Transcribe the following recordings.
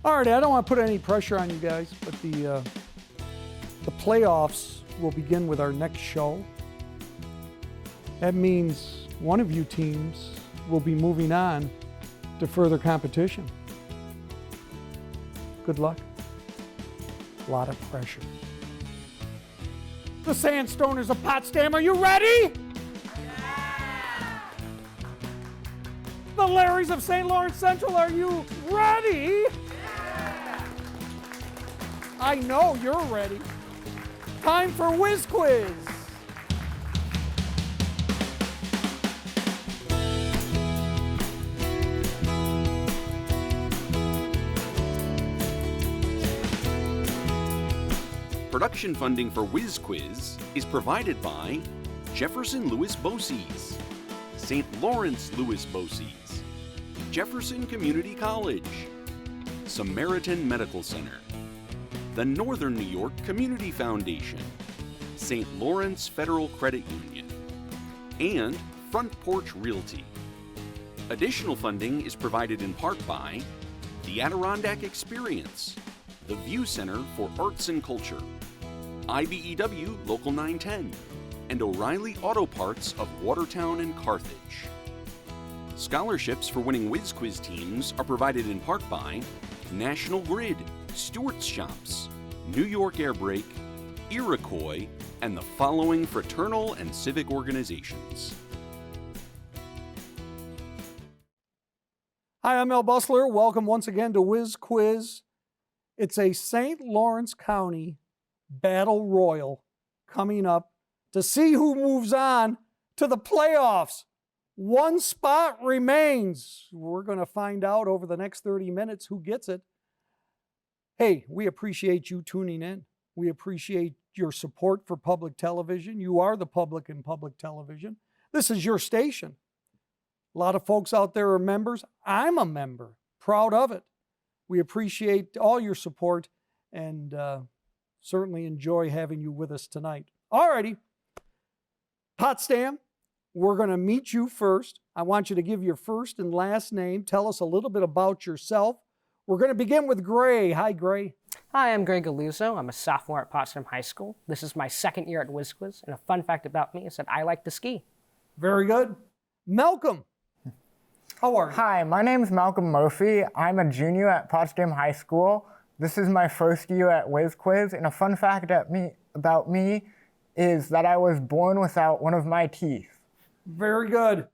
All right, I don't want to put any pressure on you guys, but the playoffs will begin with our next show. That means one of you teams will be moving on to further competition. Good luck. A lot of pressure. The Sandstoners of Potsdam, are you ready? Yeah! The Larrys of St. Lawrence Central, are you ready? Yeah! I know you're ready. Time for Whiz Quiz. Production funding for Whiz Quiz is provided by Jefferson Lewis Boces, St. Lawrence Lewis Boces, Jefferson Community College, Samaritan Medical Center, the Northern New York Community Foundation, St. Lawrence Federal Credit Union, and Front Porch Realty. Additional funding is provided in part by the Adirondack Experience, the View Center for Arts and Culture, IBEW Local 910, and O'Reilly Auto Parts of Watertown and Carthage. Scholarships for winning Whiz Quiz teams are provided in part by National Grid, Stewart's Shops, New York Air Brake, Iroquois, and the following fraternal and civic organizations. Hi, I'm Mel Busler. Welcome once again to Whiz Quiz. It's a St. Lawrence County Battle Royal coming up to see who moves on to the playoffs. One spot remains. We're going to find out over the next 30 minutes who gets it. Hey, we appreciate you tuning in. We appreciate your support for public television. You are the public in public television. This is your station. A lot of folks out there are members. I'm a member, proud of it. We appreciate all your support and certainly enjoy having you with us tonight. All righty. Potsdam, we're going to meet you first. I want you to give your first and last name. Tell us a little bit about yourself. We're going to begin with Gray. Hi, Gray. Hi, I'm Greg Galuzzo. I'm a sophomore at Potsdam High School. This is my second year at Whiz Quiz, and a fun fact about me is that I like to ski. Very good. Malcolm, how are you? Hi, my name is Malcolm Murphy. I'm a junior at Potsdam High School. This is my first year at Whiz Quiz, and a fun fact about me is that I was born without one of my teeth. Very good.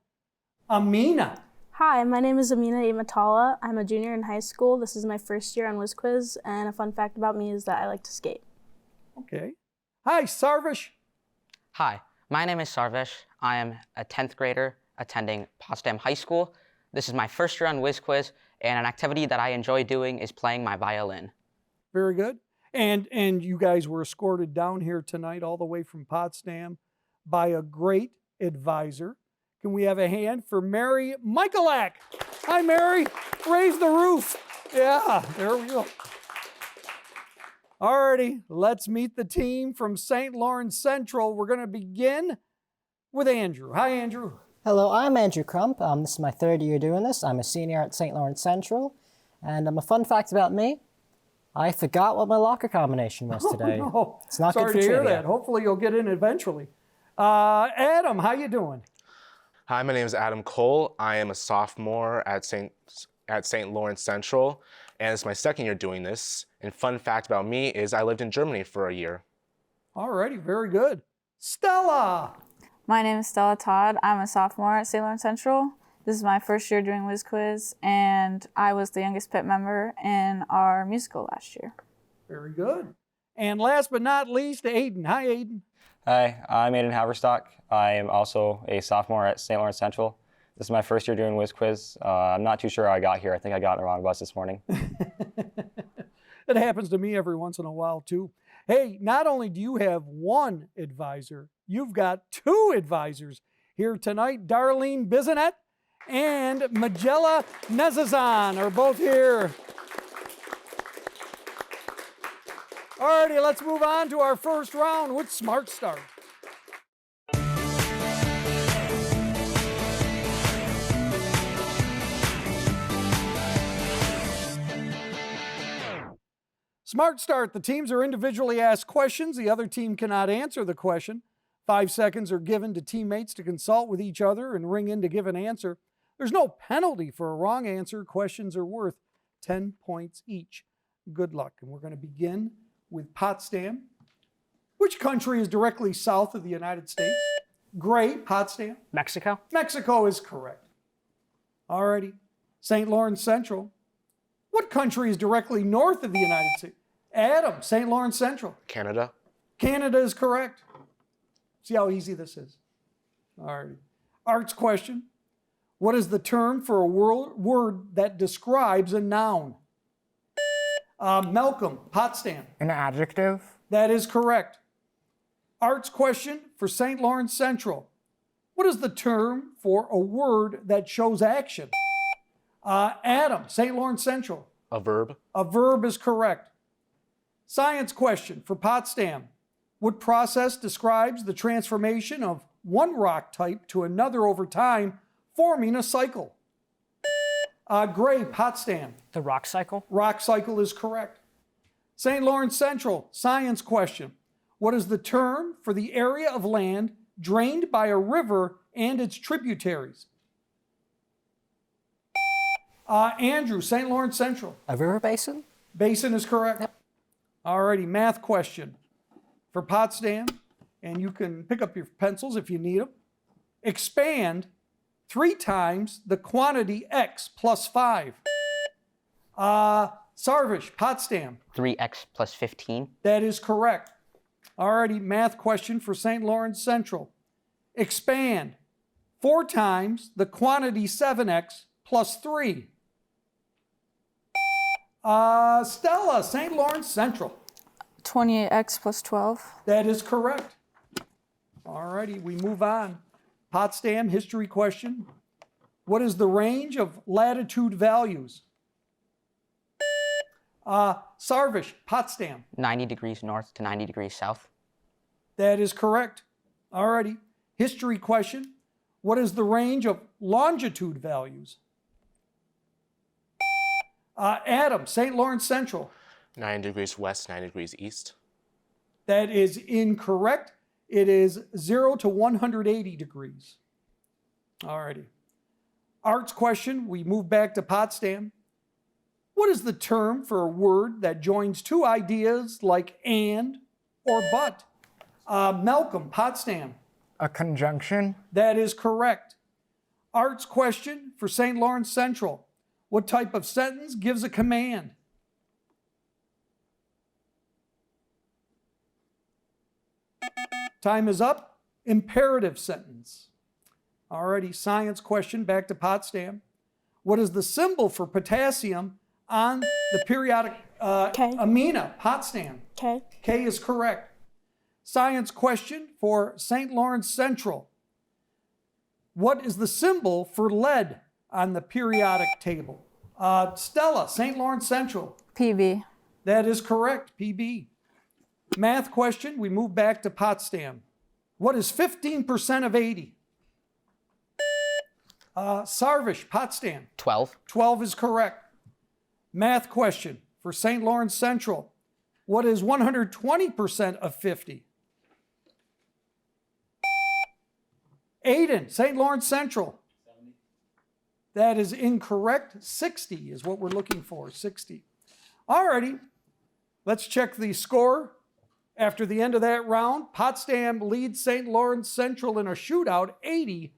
Amina. Hi, my name is Amina Imatala. I'm a junior in high school. This is my first year on Whiz Quiz, and a fun fact about me is that I like to skate. Okay. Hi, Sarvesh. Hi, my name is Sarvesh. I am a 10th grader attending Potsdam High School. This is my first year on Whiz Quiz, and an activity that I enjoy doing is playing my violin. Very good. And you guys were escorted down here tonight all the way from Potsdam by a great advisor. Can we have a hand for Mary Michalak? Hi, Mary. Raise the roof. Yeah, there we go. All righty, let's meet the team from St. Lawrence Central. We're going to begin with Andrew. Hi, Andrew. Hello, I'm Andrew Crump. This is my third year doing this. I'm a senior at St. Lawrence Central. And a fun fact about me, I forgot what my locker combination was today. Oh, no. It's not Sorry good for to hear trivia. that. Hopefully you'll get in eventually. Adam, how you doing? Hi, my name is Adam Cole. I am a sophomore at St. Lawrence Central, and it's my second year doing this. And fun fact about me is I lived in Germany for a year. All righty, very good. Stella. My name is Stella Todd. I'm a sophomore at St. Lawrence Central. This is my first year doing Whiz Quiz, and I was the youngest pit member in our musical last year. Very good. And last but not least, Aiden. Hi, Aiden. Hi, I'm Aiden Haverstock. I am also a sophomore at St. Lawrence Central. This is my first year doing Whiz Quiz. I'm not too sure how I got here. I think I got on the wrong bus this morning. It happens to me every once in a while, too. Hey, not only do you have one advisor, you've got two advisors here tonight. Darlene Bisonet and Magella Nezazan are both here. All righty, let's move on to our first round with Smart Start. Smart Start. The teams are individually asked questions. The other team cannot answer the question. 5 seconds are given to teammates to consult with each other and ring in to give an answer. There's no penalty for a wrong answer. Questions are worth 10 points each. Good luck. And we're going to begin with Potsdam. Which country is directly south of the United States? Gray, Potsdam. Mexico. Mexico is correct. Alrighty. St. Lawrence Central. What country is directly north of the United States? Adam, St. Lawrence Central. Canada. Canada is correct. See how easy this is. Alrighty. Arts question. What is the term for a word that describes a noun? Malcolm, Potsdam. An adjective. That is correct. Arts question for St. Lawrence Central. What is the term for a word that shows action? Adam, St. Lawrence Central. A verb. A verb is correct. Science question for Potsdam. What process describes the transformation of one rock type to another over time, forming a cycle? Gray, Potsdam. The rock cycle. Rock cycle is correct. St. Lawrence Central, science question. What is the term for the area of land drained by a river and its tributaries? Andrew, St. Lawrence Central. A river basin? Basin is correct. Yep. Alrighty, math question for Potsdam, and you can pick up your pencils if you need them. Expand 3 times the quantity x plus 5. Sarvish, Potsdam. 3x plus 15. That is correct. Alrighty, math question for St. Lawrence Central. Expand 4 times the quantity 7x plus 3. Stella, St. Lawrence Central. 28x plus 12. That is correct. Alrighty, we move on. Potsdam, history question. What is the range of latitude values? Sarvish, Potsdam. 90 degrees north to 90 degrees south. That is correct. Alrighty. History question. What is the range of longitude values? Adam, St. Lawrence Central. 90 degrees west, 90 degrees east. That is incorrect. It is 0 to 180 degrees. Alrighty. Arts question. We move back to Potsdam. What is the term for a word that joins 2 ideas like and or but? Malcolm, Potsdam. A conjunction. That is correct. Arts question for St. Lawrence Central. What type of sentence gives a command? Time is up. Imperative sentence. Alrighty, science question, back to Potsdam. What is the symbol for potassium on the periodic K. amina? Potsdam. K. K is correct. Science question for St. Lawrence Central. What is the symbol for lead on the periodic table? Stella, St. Lawrence Central. PB. That is correct, PB. Math question, we move back to Potsdam. What is 15% of 80? Sarvish, Potsdam. 12. 12 is correct. Math question for St. Lawrence Central. What is 120% of 50? Aiden, St. Lawrence Central. 70. That is incorrect. 60 is what we're looking for, 60. Alrighty, let's check the score. After the end of that round, Potsdam leads St. Lawrence Central in a shootout, 80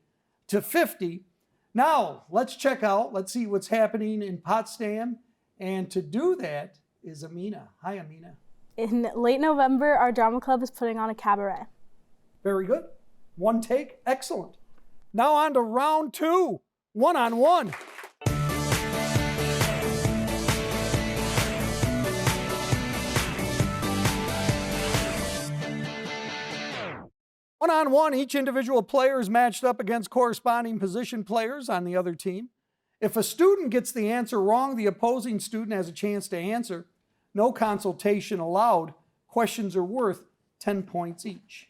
to 50. Now, let's check out, let's see what's happening in Potsdam. And to do that is Amina. Hi, Amina. In late November, our drama club is putting on a cabaret. Very good. One take, excellent. Now on to round 2, one-on-one. One-on-one, each individual player is matched up against corresponding position players on the other team. If a student gets the answer wrong, the opposing student has a chance to answer. No consultation allowed. Questions are worth 10 points each.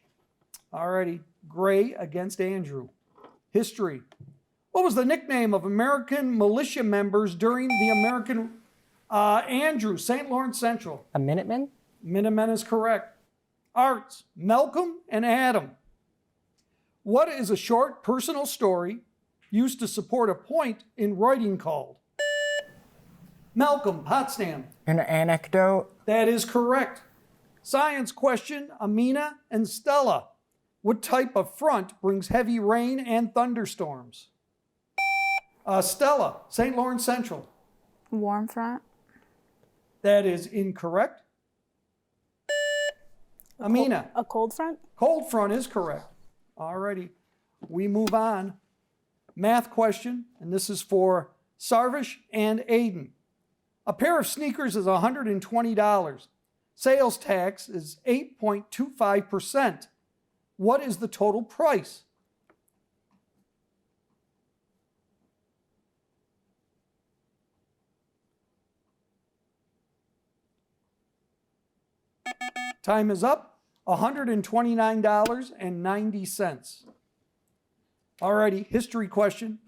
Alrighty, Gray against Andrew. History. What was the nickname of American militia members during the American Andrew, St. Lawrence Central. A Minuteman? Minutemen is correct. Arts, Malcolm and Adam. What is a short personal story used to support a point in writing called? Malcolm, Potsdam. An anecdote. That is correct. Science question, Amina and Stella. What type of front brings heavy rain and thunderstorms? Stella, St. Lawrence Central. Warm front. That is incorrect. Amina. A cold front? Cold front is correct. Alrighty, we move on. Math question, and this is for Sarvish and Aiden. A pair of sneakers is $120. Sales tax is 8.25%. What is the total price? Time is up. $129.90. Alrighty, history question.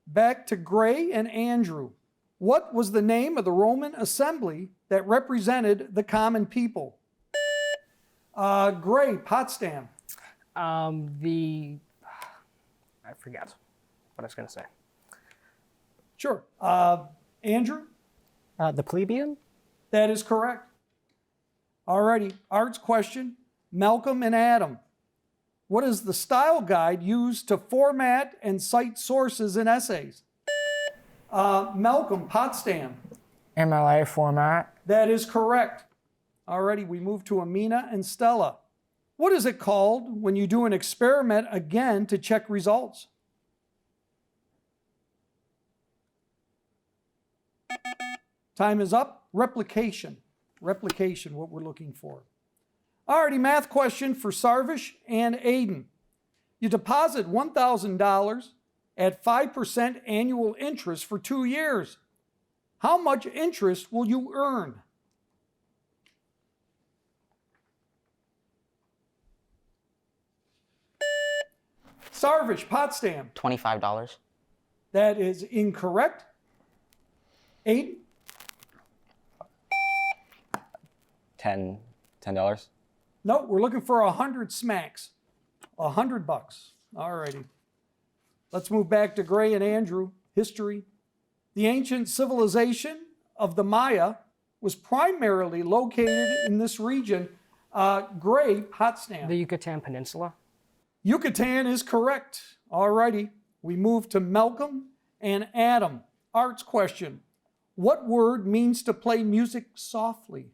Back to Gray and Andrew. What was the name of the Roman assembly that represented the common people? Gray, Potsdam. I forgot what I was going to say. Sure. Andrew? The Plebeian? That is correct. Alrighty, arts question. Malcolm and Adam. What is the style guide used to format and cite sources in essays? Malcolm, Potsdam. MLA format. That is correct. Alrighty, we move to Amina and Stella. What is it called when you do an experiment again to check results? Time is up. Replication. Replication, what we're looking for. Alrighty, math question for Sarvish and Aiden. You deposit $1,000 at 5% annual interest for 2 years. How much interest will you earn? Sarvish, Potsdam. $25. That is incorrect. Aiden? $10. No, we're looking for 100 smacks. $100. Alrighty. Let's move back to Gray and Andrew. History. The ancient civilization of the Maya was primarily located in this region. Gray, Potsdam. The Yucatan Peninsula. Yucatan is correct. Alrighty. We move to Malcolm and Adam. Arts question. What word means to play music softly?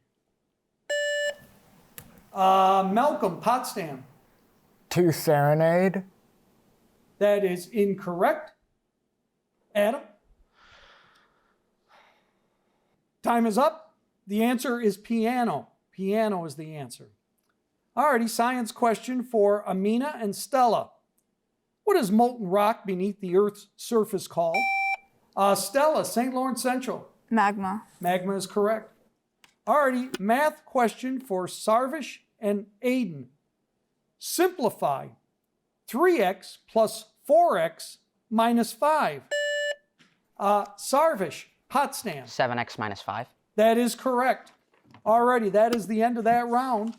Malcolm, Potsdam. To serenade. That is incorrect. Adam? Time is up. The answer is piano. Piano is the answer. Alrighty, science question for Amina and Stella. What is molten rock beneath the Earth's surface called? Stella, St. Lawrence Central. Magma. Magma is correct. Alrighty, math question for Sarvish and Aiden. Simplify 3x plus 4x minus 5. Sarvish, Potsdam. 7x minus 5. That is correct. Alrighty, that is the end of that round.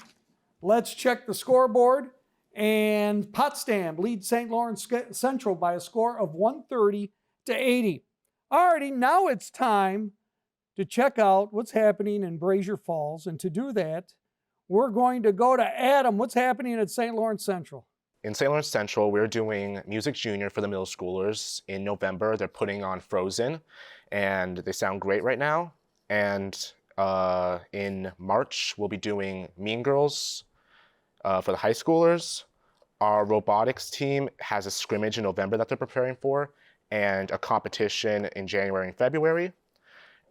Let's check the scoreboard. And Potsdam leads St. Lawrence Central by a score of 130 to 80. Alrighty, now it's time to check out what's happening in Brazier Falls. And to do that, we're going to go to Adam. What's happening at St. Lawrence Central? In St. Lawrence Central, we're doing Music Junior for the middle schoolers. In November, they're putting on Frozen, and they sound great right now. And in March, we'll be doing Mean Girls for the high schoolers. Our robotics team has a scrimmage in November that they're preparing for, and a competition in January and February.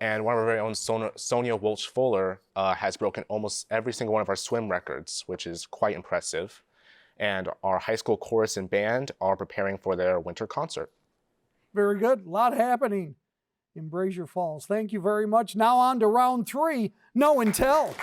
And one of our very own Sonia Walsh-Fuller has broken almost every single one of our swim records, which is quite impressive. And our high school chorus and band are preparing for their winter concert. Very good. A lot happening in Brazier Falls. Thank you very much. Now on to round 3, Know and Tell.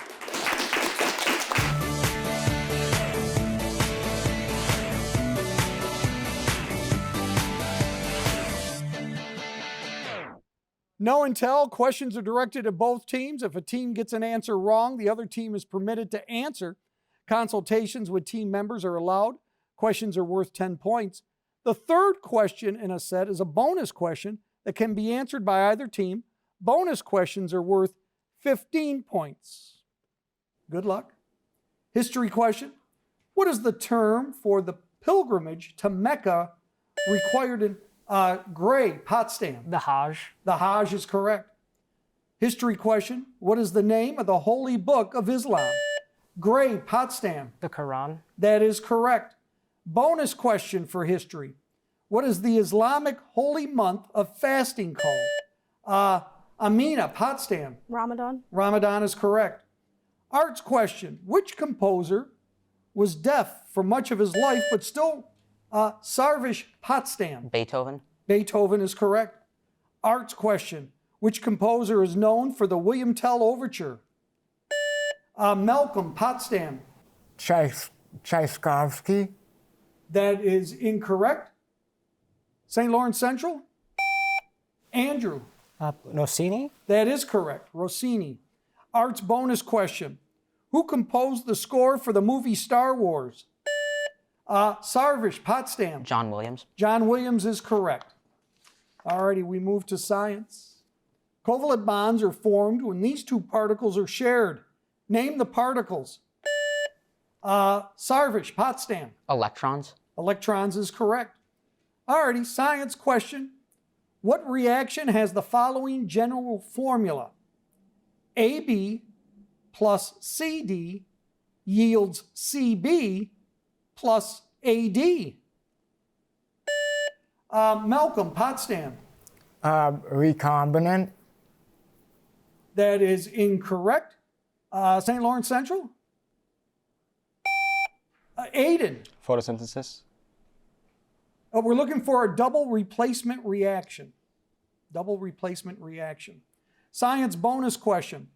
No and tell. Questions are directed at both teams. If a team gets an answer wrong, the other team is permitted to answer. Consultations with team members are allowed. Questions are worth 10 points. The third question in a set is a bonus question that can be answered by either team. Bonus questions are worth 15 points. Good luck. History question. What is the term for the pilgrimage to Mecca required in Gray, Potsdam? The Hajj. The Hajj is correct. History question. What is the name of the holy book of Islam? Gray, Potsdam. The Quran. That is correct. Bonus question for history. What is the Islamic holy month of fasting called? Amina, Potsdam. Ramadan. Ramadan is correct. Arts question. Which composer was deaf for much of his life but still Sarvish, Potsdam? Beethoven. Beethoven is correct. Arts question. Which composer is known for the William Tell Overture? Malcolm, Potsdam. Tchaikovsky. That is incorrect. St. Lawrence Central? Andrew. Rossini. That is correct. Rossini. Arts bonus question. Who composed the score for the movie Star Wars? Sarvish, Potsdam. John Williams. John Williams is correct. Alrighty, we move to science. Covalent bonds are formed when these two particles are shared. Name the particles. Sarvish, Potsdam. Electrons. Electrons is correct. Alrighty, science question. What reaction has the following general formula? AB plus CD yields CB plus AD. Malcolm, Potsdam. Recombinant. That is incorrect. St. Lawrence Central? Aiden. Photosynthesis. We're looking for a double replacement reaction. Double replacement reaction. Science bonus question.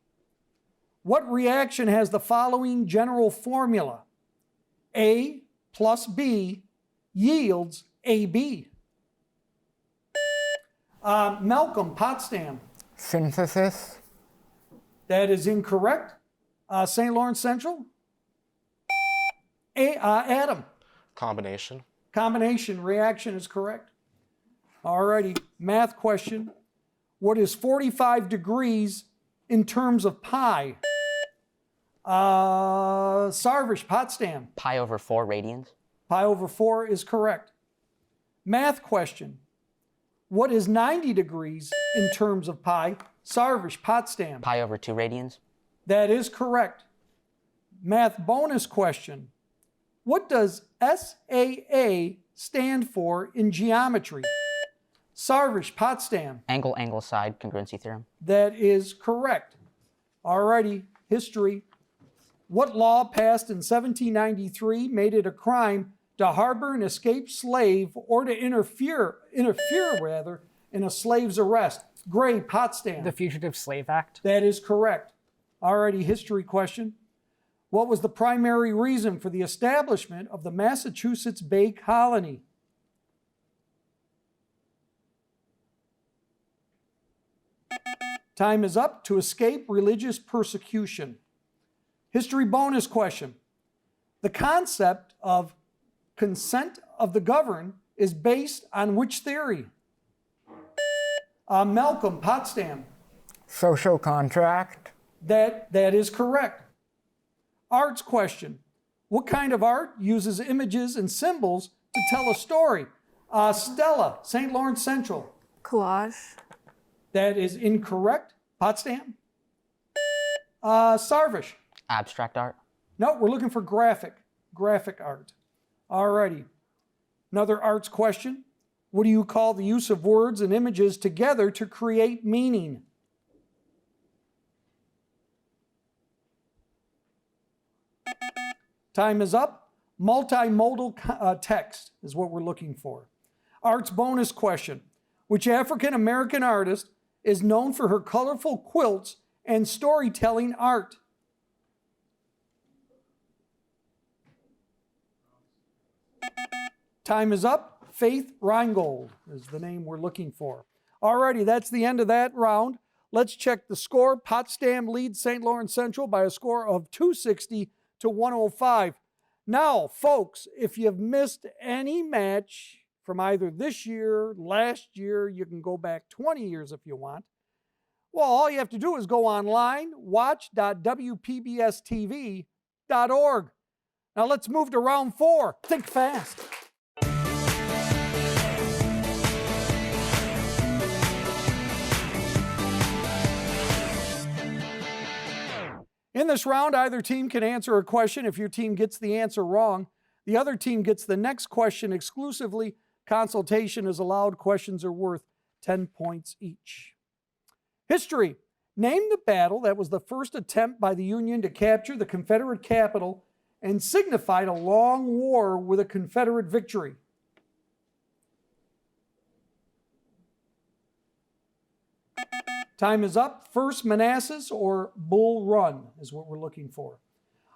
What reaction has the following general formula? A plus B yields AB. Malcolm, Potsdam. Synthesis. That is incorrect. St. Lawrence Central? Adam. Combination. Combination reaction is correct. Alrighty, math question. What is 45 degrees in terms of pi? Sarvish, Potsdam. Pi over 4 radians. Pi over 4 is correct. Math question. What is 90 degrees in terms of pi? Sarvish, Potsdam. Pi over 2 radians. That is correct. Math bonus question. What does SAA stand for in geometry? Sarvish, Potsdam. Angle, angle, side, congruency theorem. That is correct. Alrighty, history. What law passed in 1793 made it a crime to harbor an escaped slave or to interfere in a slave's arrest? Gray, Potsdam. The Fugitive Slave Act. That is correct. Alrighty, history question. What was the primary reason for the establishment of the Massachusetts Bay Colony? Time is up. To escape religious persecution. History bonus question. The concept of consent of the governed is based on which theory? Malcolm, Potsdam. Social contract. That is correct. Arts question. What kind of art uses images and symbols to tell a story? Stella, St. Lawrence Central. Collage. That is incorrect. Potsdam. Sarvish. Abstract art. No, we're looking for graphic art. Alrighty. Another arts question. What do you call the use of words and images together to create meaning? Time is up. Multimodal text is what we're looking for. Arts bonus question. Which African American artist is known for her colorful quilts and storytelling art? Time is up. Faith Reingold is the name we're looking for. Alrighty, that's the end of that round. Let's check the score. Potsdam leads St. Lawrence Central by a score of 260 to 105. Now, folks, if you've missed any match from either this year, last year, you can go back 20 years if you want. Well, all you have to do is go online, watch.wpbstv.org. Now let's move to round 4. Think fast. In this round, either team can answer a question. If your team gets the answer wrong, the other team gets the next question exclusively. Consultation is allowed. Questions are worth 10 points each. History. Name the battle that was the first attempt by the Union to capture the Confederate capital and signified a long war with a Confederate victory. Time is up. First Manassas or Bull Run is what we're looking for.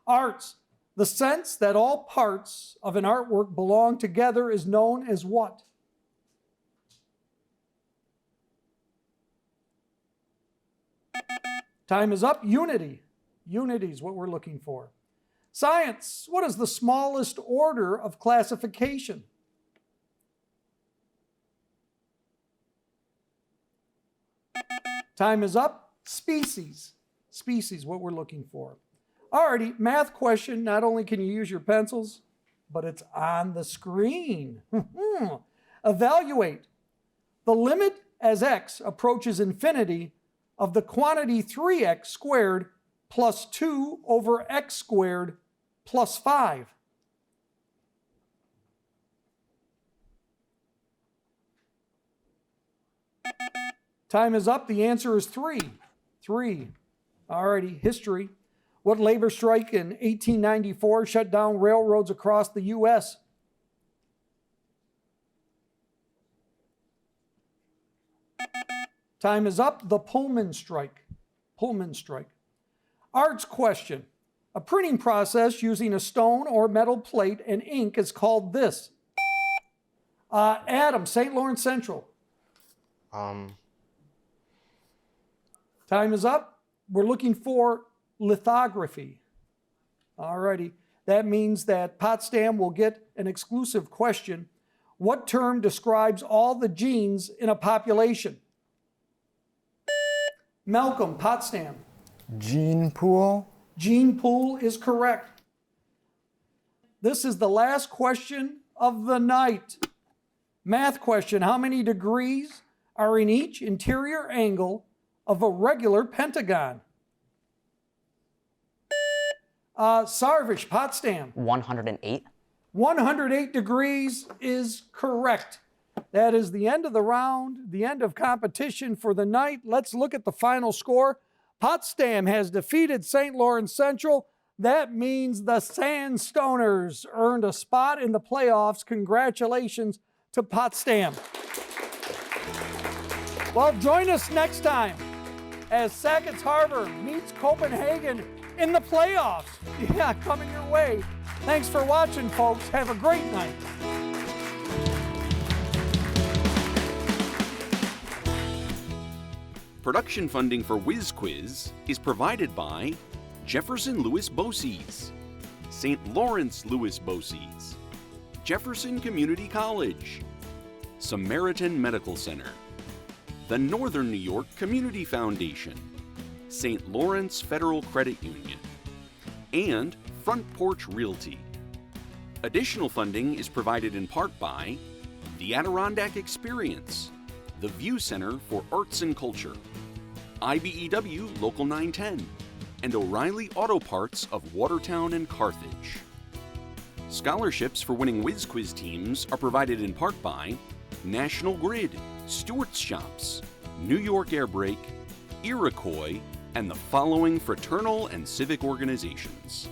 Arts. The sense that all parts of an artwork belong together is known as what? Time is up. Unity. Unity is what we're looking for. Science. What is the smallest order of classification? Time is up. Species. Species, what we're looking for. Alrighty, math question. Not only can you use your pencils, but it's on the screen. Evaluate. The limit as x approaches infinity of the quantity 3x squared plus 2 over x squared plus 5. Time is up. The answer is 3. 3. Alrighty, history. What labor strike in 1894 shut down railroads across the U.S.? Time is up. The Pullman strike. Pullman strike. Arts question. A printing process using a stone or metal plate and ink is called this. Adam, St. Lawrence Central. Time is up. We're looking for lithography. Alrighty. That means that Potsdam will get an exclusive question. What term describes all the genes in a population? Malcolm, Potsdam. Gene pool. Gene pool is correct. This is the last question of the night. Math question. How many degrees are in each interior angle of a regular pentagon? Sarvish, Potsdam. 108. 108 degrees is correct. That is the end of the round, the end of competition for the night. Let's look at the final score. Potsdam has defeated St. Lawrence Central. That means the Sandstoners earned a spot in the playoffs. Congratulations to Potsdam. Well, join us next time as Sackets Harbor meets Copenhagen in the playoffs. Yeah, coming your way. Thanks for watching, folks. Have a great night. Production funding for Whiz Quiz is provided by Jefferson Lewis Boces, St. Lawrence Lewis Boces, Jefferson Community College, Samaritan Medical Center, the Northern New York Community Foundation, St. Lawrence Federal Credit Union, and Front Porch Realty. Additional funding is provided in part by the Adirondack Experience, the View Center for Arts and Culture, IBEW Local 910, and O'Reilly Auto Parts of Watertown and Carthage. Scholarships for winning Whiz Quiz teams are provided in part by National Grid, Stewart's Shops, New York Air Brake, Iroquois, and the following fraternal and civic organizations.